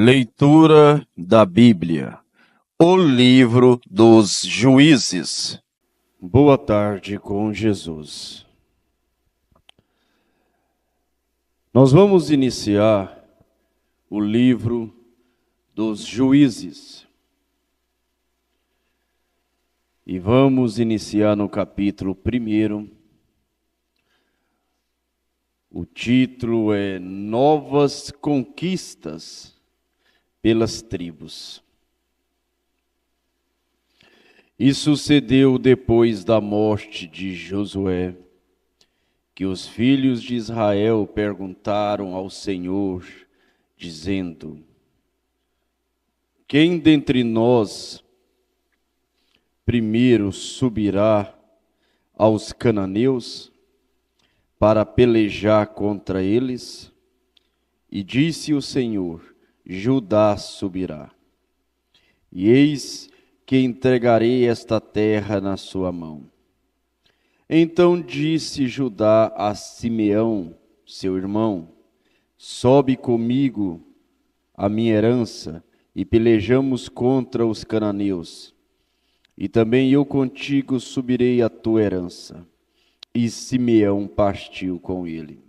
Leitura da Bíblia, o livro dos Juízes. Boa tarde com Jesus. Nós vamos iniciar o livro dos Juízes. E vamos iniciar no capítulo 1. O título é Novas Conquistas pelas Tribos. E sucedeu depois da morte de Josué, que os filhos de Israel perguntaram ao Senhor, dizendo: quem dentre nós primeiro subirá aos cananeus para pelejar contra eles? E disse o Senhor: Judá subirá. E eis que entregarei esta terra na sua mão. Então disse Judá a Simeão, seu irmão: sobe comigo a minha herança, e pelejamos contra os cananeus. E também eu contigo subirei a tua herança. E Simeão partiu com ele.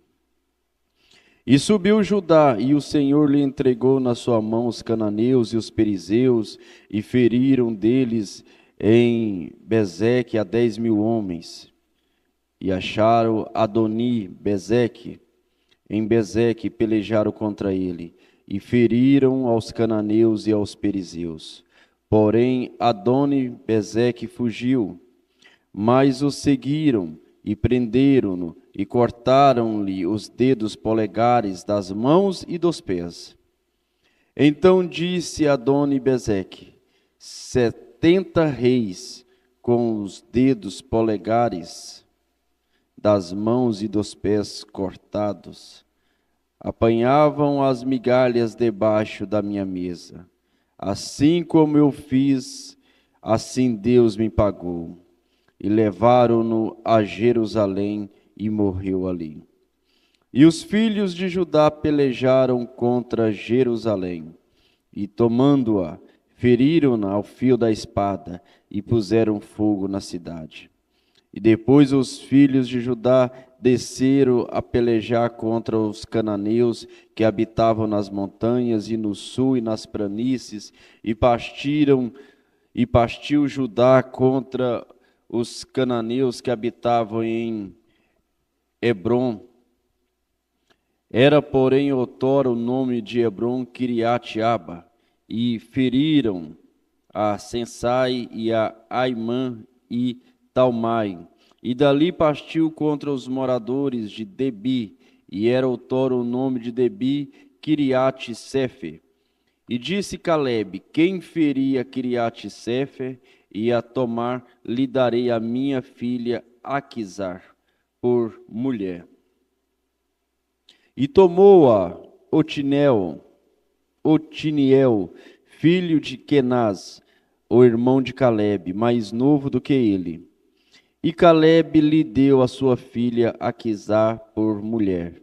E subiu Judá, e o Senhor lhe entregou na sua mão os cananeus e os perizeus, e feriram deles em Bezeque a 10.000 homens. E acharam Adoni-Bezeque em Bezeque, e pelejaram contra ele, e feriram aos cananeus e aos perizeus. Porém Adoni-Bezeque fugiu, mas o seguiram, e prenderam-no, e cortaram-lhe os dedos polegares das mãos e dos pés. Então disse Adoni-Bezeque: 70 reis com os dedos polegares das mãos e dos pés cortados apanhavam as migalhas debaixo da minha mesa. Assim como eu fiz, assim Deus me pagou. E levaram-no a Jerusalém, e morreu ali. E os filhos de Judá pelejaram contra Jerusalém, e tomando-a, feriram-na ao fio da espada, e puseram fogo na cidade. E depois os filhos de Judá desceram a pelejar contra os cananeus que habitavam nas montanhas, e no sul e nas planícies, e partiu Judá contra os cananeus que habitavam em Hebrom. Era, porém, outrora o nome de Hebrom Kiriat-Arba, e feriram a Sensai e a Aimã e Talmai. E dali partiu contra os moradores de Debi, e era outrora o nome de Debi Kiriat-Sefer. E disse Calebe: quem feria Kiriat-Sefer e a tomar, lhe darei a minha filha Aquisar por mulher. E tomou-a Otiniel, filho de Kenaz, o irmão de Calebe, mais novo do que ele. E Calebe lhe deu a sua filha Aquisar por mulher.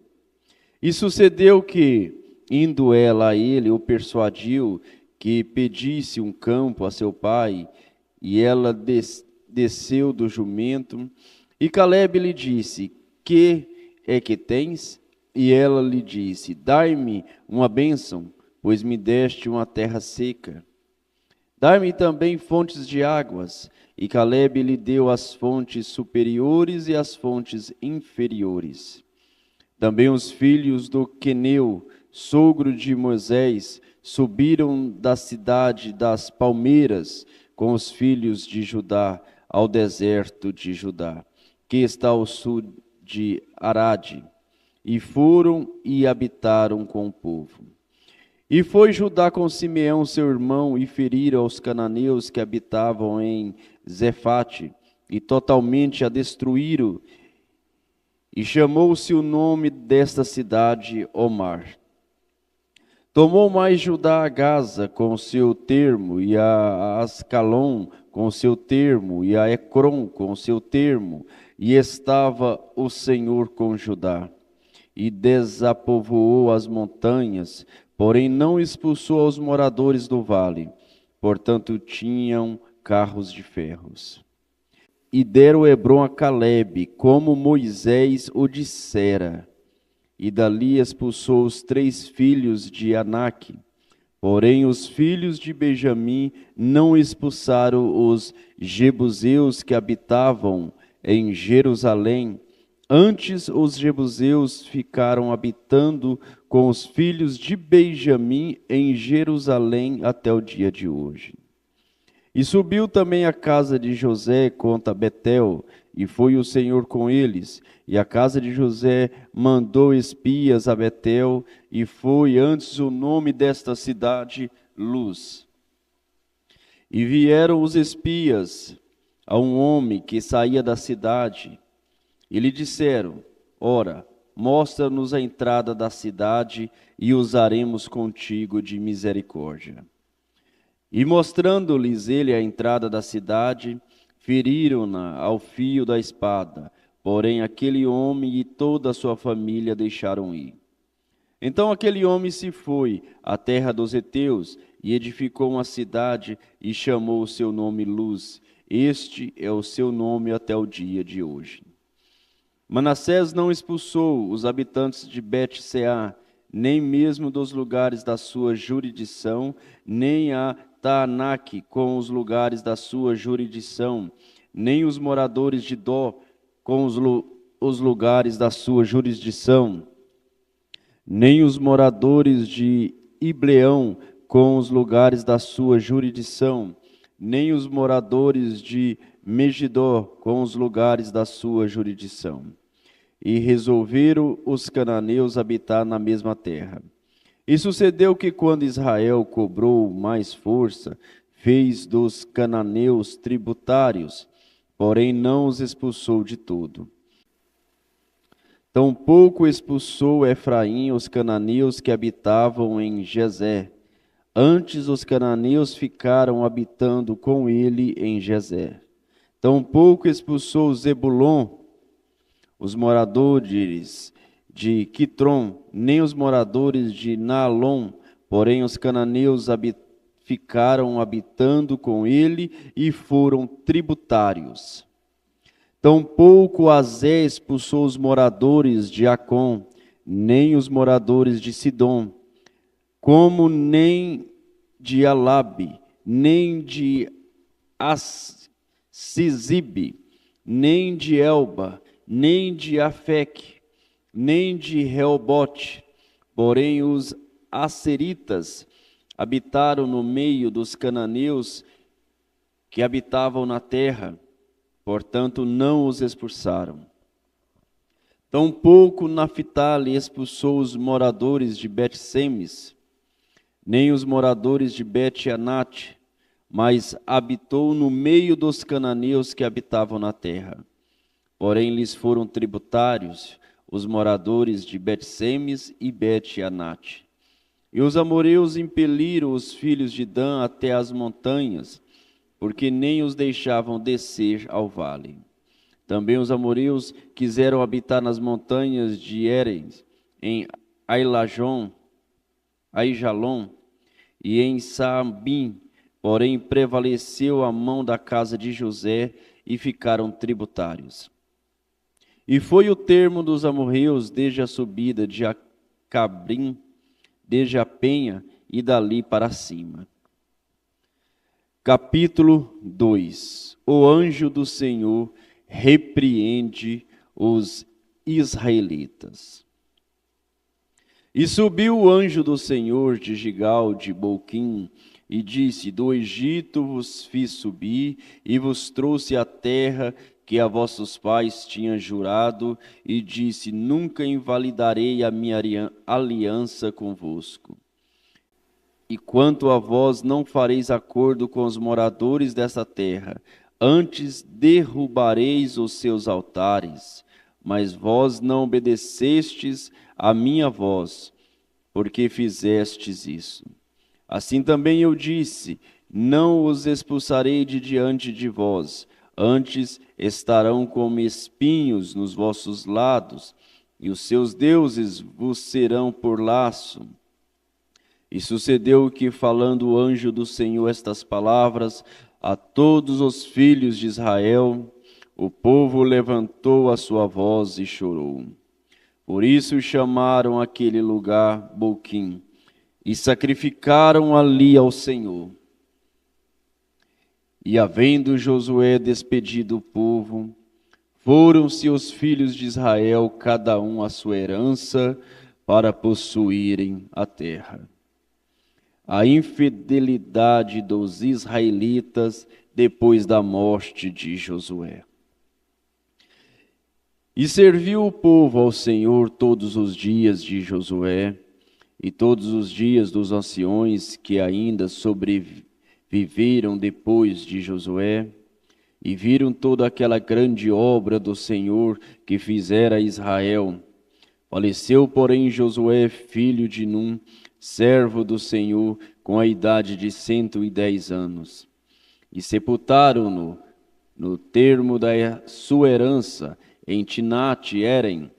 E sucedeu que, indo ela a ele, o persuadiu que pedisse um campo a seu pai, e ela desceu do jumento. E Calebe lhe disse: que é que tens? E ela lhe disse: dai-me uma bênção, pois me deste uma terra seca. Dai-me também fontes de águas. E Calebe lhe deu as fontes superiores e as fontes inferiores. Também os filhos do Queneu, sogro de Moisés, subiram da cidade das palmeiras com os filhos de Judá ao deserto de Judá, que está ao sul de Arade, e foram e habitaram com o povo. E foi Judá com Simeão seu irmão, e feriram os cananeus que habitavam em Zefate, e totalmente a destruíram, e chamou-se o nome desta cidade Omar. Tomou mais Judá a Gaza com o seu termo, e a Ascalon com o seu termo, e a Ecrom com o seu termo, e estava o Senhor com Judá. E desapovoou as montanhas, porém não expulsou os moradores do vale, portanto tinham carros de ferros. E deram Hebrom a Calebe, como Moisés o dissera. E dali expulsou os 3 filhos de Aнаque. Porém os filhos de Benjamim não expulsaram os jebuseus que habitavam em Jerusalém. Antes os jebuseus ficaram habitando com os filhos de Benjamim em Jerusalém até o dia de hoje. E subiu também a casa de José contra Betel, e foi o Senhor com eles. E a casa de José mandou espias a Betel, e foi antes o nome desta cidade Luz. E vieram os espias a um homem que saía da cidade, e lhe disseram: Ora, mostra-nos a entrada da cidade, e usaremos contigo de misericórdia. E mostrando-lhes ele a entrada da cidade, feriram-na ao fio da espada, porém aquele homem e toda a sua família deixaram ir. Então aquele homem se foi à terra dos heteus e edificou uma cidade e chamou o seu nome Luz. Este é o seu nome até o dia de hoje. Manassés não expulsou os habitantes de Bet-seá, nem mesmo dos lugares da sua jurisdição, nem a Taanaque com os lugares da sua jurisdição, nem os moradores de Dó com os lugares da sua jurisdição, nem os moradores de Ibleão com os lugares da sua jurisdição, nem os moradores de Megidó com os lugares da sua jurisdição. E resolveram os cananeus habitar na mesma terra. E sucedeu que quando Israel cobrou mais força, fez dos cananeus tributários, porém não os expulsou de todo. Tampouco expulsou Efraim os cananeus que habitavam em Gezer. Antes os cananeus ficaram habitando com ele em Gezer. Tampouco expulsou Zebulon os moradores de Quitrom, nem os moradores de Naalom, porém os cananeus ficaram habitando com ele e foram tributários. Tampouco Azé expulsou os moradores de Acom, nem os moradores de Sidom, como nem de Alabe, nem de Assisibe, nem de Elba, nem de Afec, nem de Reobote, porém os asseritas habitaram no meio dos cananeus que habitavam na terra, portanto não os expulsaram. Tampouco Naphtali expulsou os moradores de Bet-Semes, nem os moradores de Bet-Anate, mas habitou no meio dos cananeus que habitavam na terra. Porém lhes foram tributários os moradores de Bet-Semes e Bet-Anate. E os amoreus impeliram os filhos de Dan até as montanhas, porque nem os deixavam descer ao vale. Também os amoreus quiseram habitar nas montanhas de Hérens, em Aijalon e em Saabim, porém prevaleceu a mão da casa de José e ficaram tributários. E foi o termo dos amorreus desde a subida de Acabrim, desde a penha e dali para cima. Capítulo 2. O anjo do Senhor repreende os israelitas. E subiu o anjo do Senhor de Gigal de Boquim, e disse: Do Egito vos fiz subir, e vos trouxe a terra que a vossos pais tinha jurado, e disse: Nunca invalidarei a minha aliança convosco. E quanto a vós, não fareis acordo com os moradores dessa terra, antes derrubareis os seus altares. Mas vós não obedecestes a minha voz, porque fizestes isso. Assim também eu disse: Não os expulsarei de diante de vós, antes estarão como espinhos nos vossos lados, e os seus deuses vos serão por laço. E sucedeu que, falando o anjo do Senhor estas palavras a todos os filhos de Israel, o povo levantou a sua voz e chorou. Por isso chamaram aquele lugar Boquim, e sacrificaram ali ao Senhor. E havendo Josué despedido o povo, foram-se os filhos de Israel, cada um a sua herança, para possuírem a terra. A infidelidade dos israelitas depois da morte de Josué. E serviu o povo ao Senhor todos os dias de Josué, e todos os dias dos anciões que ainda sobreviveram depois de Josué, e viram toda aquela grande obra do Senhor que fizera Israel. Faleceu, porém, Josué, filho de Num, servo do Senhor, com a idade de 110 anos. E sepultaram-no no termo da sua herança, em Tinate-Herem,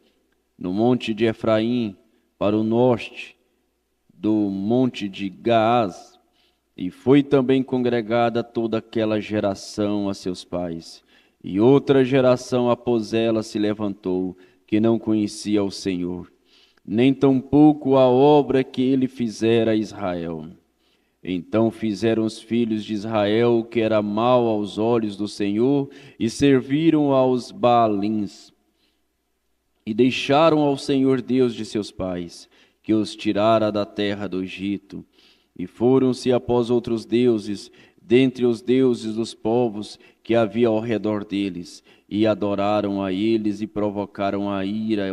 no monte de Efraim, para o norte do monte de Gaás. E foi também congregada toda aquela geração a seus pais. E outra geração após ela se levantou, que não conhecia o Senhor, nem tampouco a obra que ele fizera a Israel. Então fizeram os filhos de Israel o que era mal aos olhos do Senhor, e serviram aos Baalins, e deixaram ao Senhor Deus de seus pais, que os tirara da terra do Egito, e foram-se após outros deuses, dentre os deuses dos povos que havia ao redor deles, e adoraram a eles, e provocaram a ira,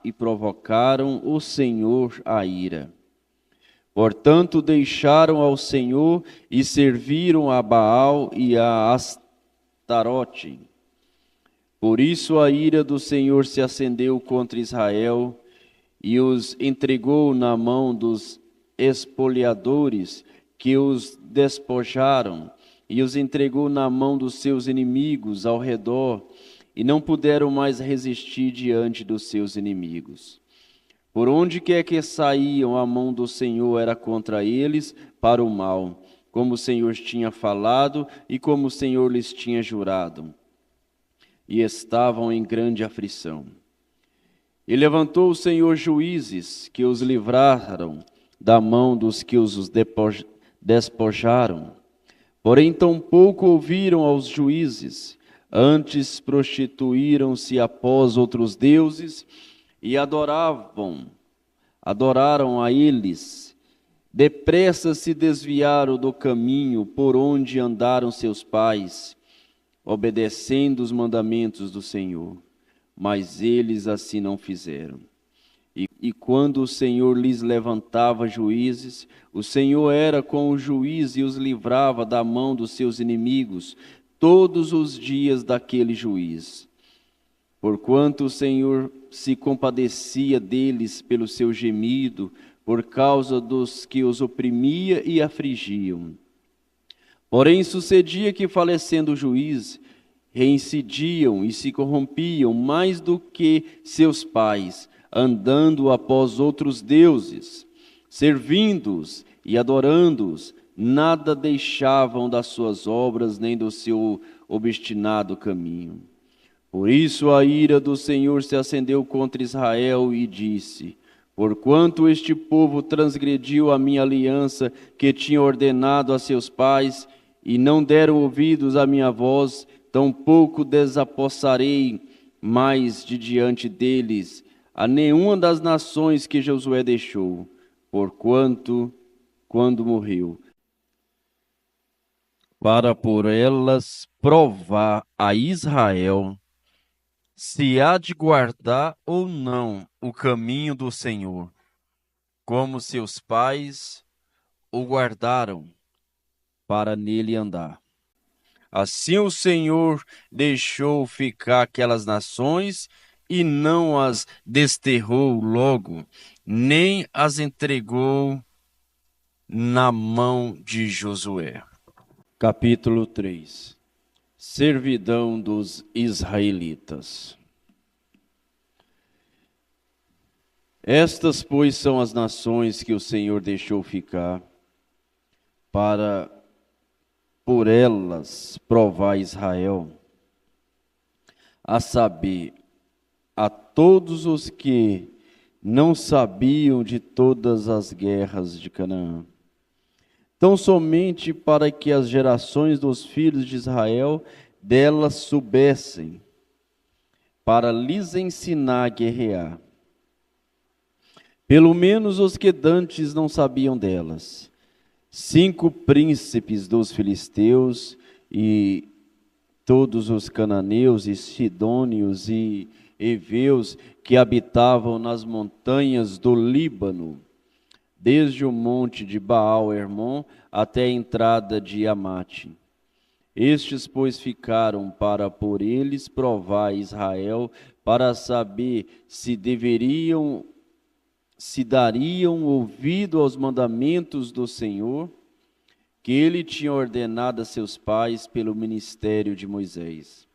e provocaram o Senhor a ira. Portanto, deixaram ao Senhor e serviram a Baal e a Astarote. Por isso a ira do Senhor se acendeu contra Israel e os entregou na mão dos espoliadores que os despojaram, e os entregou na mão dos seus inimigos ao redor, e não puderam mais resistir diante dos seus inimigos. Por onde quer que saíam, a mão do Senhor era contra eles para o mal, como o Senhor tinha falado e como o Senhor lhes tinha jurado. E estavam em grande aflição. E levantou o Senhor juízes que os livraram da mão dos que os despojaram. Porém, tampouco ouviram aos juízes, antes prostituíram-se após outros deuses e adoraram a eles. Depressa se desviaram do caminho por onde andaram seus pais, obedecendo os mandamentos do Senhor. Mas eles assim não fizeram. E quando o Senhor lhes levantava juízes, o Senhor era com o juiz e os livrava da mão dos seus inimigos todos os dias daquele juiz. Porquanto o Senhor se compadecia deles pelo seu gemido, por causa dos que os oprimia e afligiam. Porém sucedia que, falecendo o juiz, reincidiam e se corrompiam mais do que seus pais, andando após outros deuses, servindo-os e adorando-os, nada deixavam das suas obras nem do seu obstinado caminho. Por isso a ira do Senhor se acendeu contra Israel e disse: porquanto este povo transgrediu a minha aliança que tinha ordenado a seus pais, e não deram ouvidos à minha voz, tampouco desapossarei mais de diante deles a nenhuma das nações que Josué deixou, porquanto, quando morreu, para por elas provar a Israel se há de guardar ou não o caminho do Senhor, como seus pais o guardaram para nele andar. Assim o Senhor deixou ficar aquelas nações e não as desterrou logo, nem as entregou na mão de Josué. Capítulo 3. Servidão dos israelitas. Estas, pois, são as nações que o Senhor deixou ficar, para por elas provar Israel, a saber, a todos os que não sabiam de todas as guerras de Canaã. Tão somente para que as gerações dos filhos de Israel delas soubessem, para lhes ensinar a guerrear. Pelo menos os que dantes não sabiam delas. 5 príncipes dos filisteus e todos os cananeus e sidônios e heveus que habitavam nas montanhas do Líbano, desde o monte de Baal-Hermon até a entrada de Amate. Estes, pois, ficaram para por eles provar Israel, para saber se dariam ouvido aos mandamentos do Senhor, que ele tinha ordenado a seus pais pelo ministério de Moisés.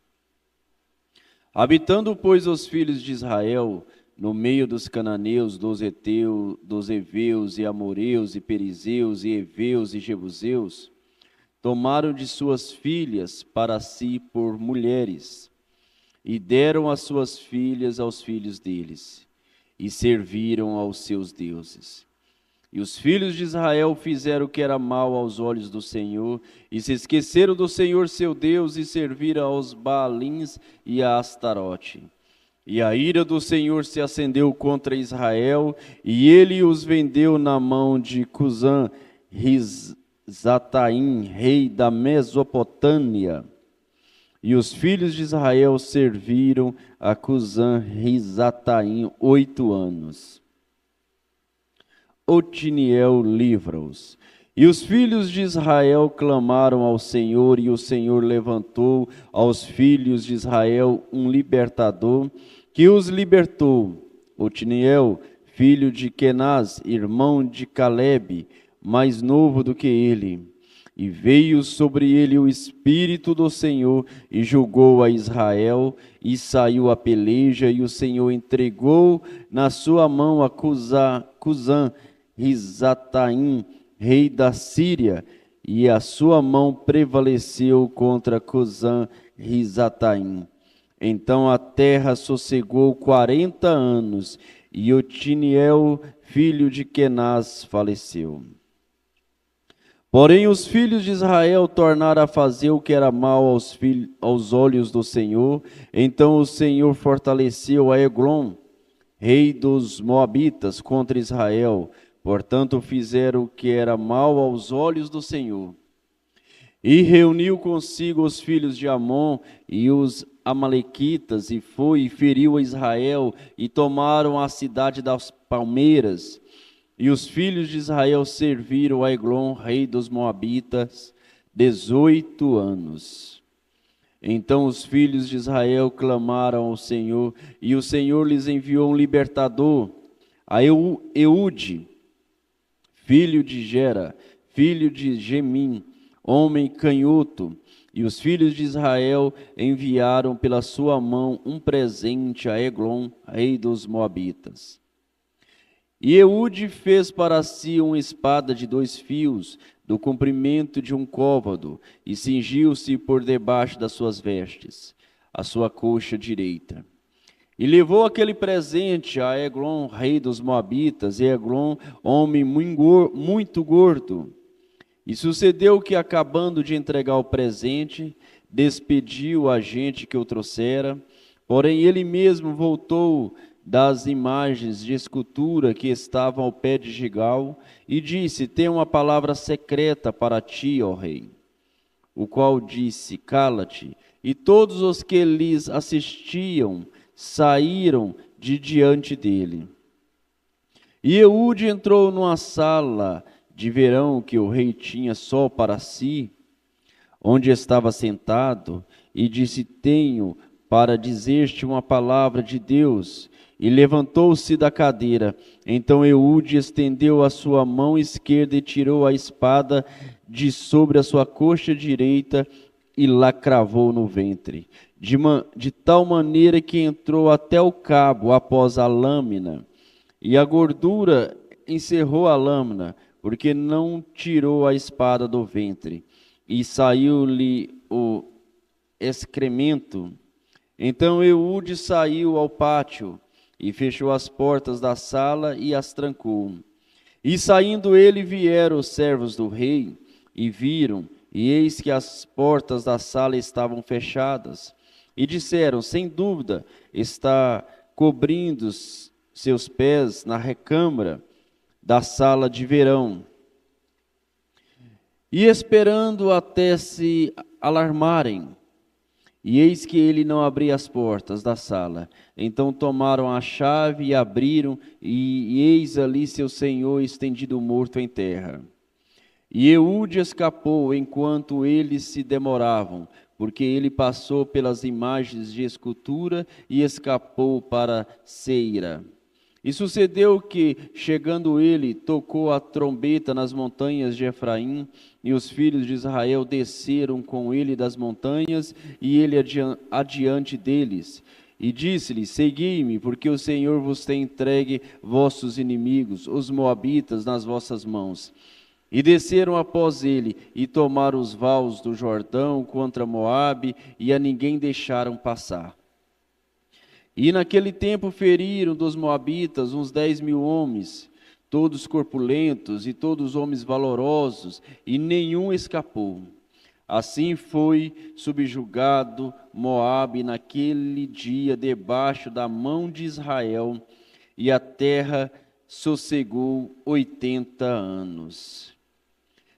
Habitando, pois, os filhos de Israel no meio dos cananeus, dos heteus, dos heveus e amoreus e perizeus e heveus e jebuseus, tomaram de suas filhas para si por mulheres, e deram as suas filhas aos filhos deles, e serviram aos seus deuses. E os filhos de Israel fizeram o que era mal aos olhos do Senhor, e se esqueceram do Senhor seu Deus, e serviram aos Baalins e a Astarote. E a ira do Senhor se acendeu contra Israel, e ele os vendeu na mão de Cusã-Risataim, rei da Mesopotâmia. E os filhos de Israel serviram a Cusã-Risataim 8 anos. Otiniel livra-os. E os filhos de Israel clamaram ao Senhor, e o Senhor levantou aos filhos de Israel um libertador, que os libertou. Otiniel, filho de Kenaz, irmão de Calebe, mais novo do que ele. E veio sobre ele o Espírito do Senhor, e julgou a Israel, e saiu a peleja, e o Senhor entregou na sua mão a Cusã-Risataim, rei da Síria, e a sua mão prevaleceu contra Cusã-Risataim. Então a terra sossegou 40 anos, e Otiniel, filho de Kenaz, faleceu. Porém os filhos de Israel tornaram a fazer o que era mal aos olhos do Senhor. Então o Senhor fortaleceu a Eglon, rei dos Moabitas, contra Israel. Portanto fizeram o que era mal aos olhos do Senhor. E reuniu consigo os filhos de Amon e os amalequitas, e foi e feriu a Israel, e tomaram a cidade das palmeiras. E os filhos de Israel serviram a Eglon, rei dos Moabitas, 18 anos. Então os filhos de Israel clamaram ao Senhor, e o Senhor lhes enviou um libertador, a Eude, filho de Gera, filho de Gemim, homem canhoto. E os filhos de Israel enviaram pela sua mão um presente a Eglon, rei dos Moabitas. E Eude fez para si uma espada de 2 fios, do comprimento de um côvado, e cingiu-se por debaixo das suas vestes, a sua coxa direita. E levou aquele presente a Eglon, rei dos Moabitas, e Eglon, homem muito gordo. E sucedeu que, acabando de entregar o presente, despediu a gente que o trouxera, porém ele mesmo voltou das imagens de escultura que estavam ao pé de Gigal, e disse: tenho uma palavra secreta para ti, ó rei. O qual disse: cala-te. E todos os que lhes assistiam saíram de diante dele. E Eude entrou numa sala de verão que o rei tinha só para si, onde estava sentado, e disse: tenho para dizer-te uma palavra de Deus. E levantou-se da cadeira. Então Eude estendeu a sua mão esquerda e tirou a espada de sobre a sua coxa direita e lá cravou no ventre, de tal maneira que entrou até o cabo após a lâmina. e a gordura encerrou a lâmina, porque não tirou a espada do ventre, e saiu-lhe o excremento. Então Eude saiu ao pátio, e fechou as portas da sala e as trancou. E saindo ele vieram os servos do rei, e viram, e eis que as portas da sala estavam fechadas. E disseram, sem dúvida, está cobrindo seus pés na recâmara da sala de verão. E esperando até se alarmarem, e eis que ele não abria as portas da sala. Então tomaram a chave e abriram, e eis ali seu senhor estendido morto em terra. E Eude escapou enquanto eles se demoravam, porque ele passou pelas imagens de escultura e escapou para Seira. E sucedeu que, chegando ele, tocou a trombeta nas montanhas de Efraim, e os filhos de Israel desceram com ele das montanhas, e ele adiante deles. E disse-lhe, segui-me, porque o Senhor vos tem entregue vossos inimigos, os moabitas, nas vossas mãos. E desceram após ele, e tomaram os vales do Jordão contra Moabe, e a ninguém deixaram passar. E naquele tempo feriram dos moabitas uns 10.000 homens, todos corpulentos e todos homens valorosos, e nenhum escapou. Assim foi subjugado Moabe naquele dia debaixo da mão de Israel, e a terra sossegou 80 anos.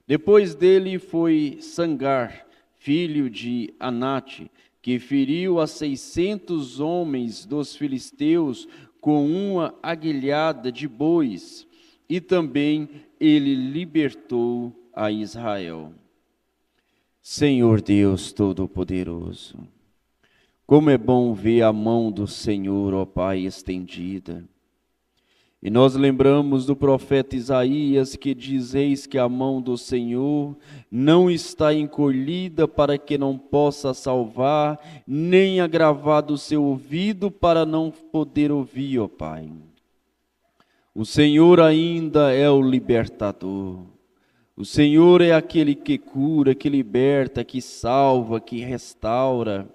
Depois dele foi Sangar, filho de Anate, que feriu a 600 homens dos filisteus com uma aguilhada de bois, e também ele libertou a Israel. Senhor Deus Todo-Poderoso, como é bom ver a mão do Senhor, ó Pai, estendida. E nós lembramos do profeta Isaías que diz, eis que a mão do Senhor não está encolhida para que não possa salvar, nem agravado o seu ouvido para não poder ouvir, ó Pai. O Senhor ainda é o libertador. O Senhor é aquele que cura, que liberta, que salva, que restaura.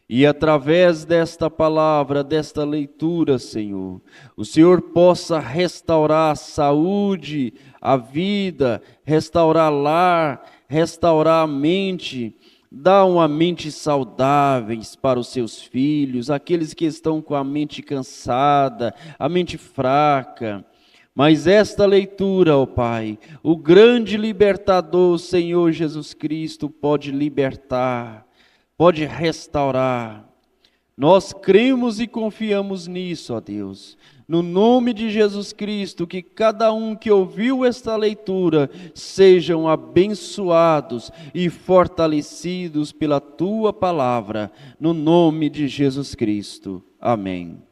E através desta palavra, desta leitura, Senhor, o Senhor possa restaurar a saúde, a vida, restaurar lar, restaurar a mente, dar uma mente saudáveis para os seus filhos, aqueles que estão com a mente cansada, a mente fraca. Mas esta leitura, ó Pai, o grande libertador, o Senhor Jesus Cristo, pode libertar, pode restaurar. Nós cremos e confiamos nisso, ó Deus. No nome de Jesus Cristo, que cada um que ouviu esta leitura sejam abençoados e fortalecidos pela Tua palavra. No nome de Jesus Cristo. Amém.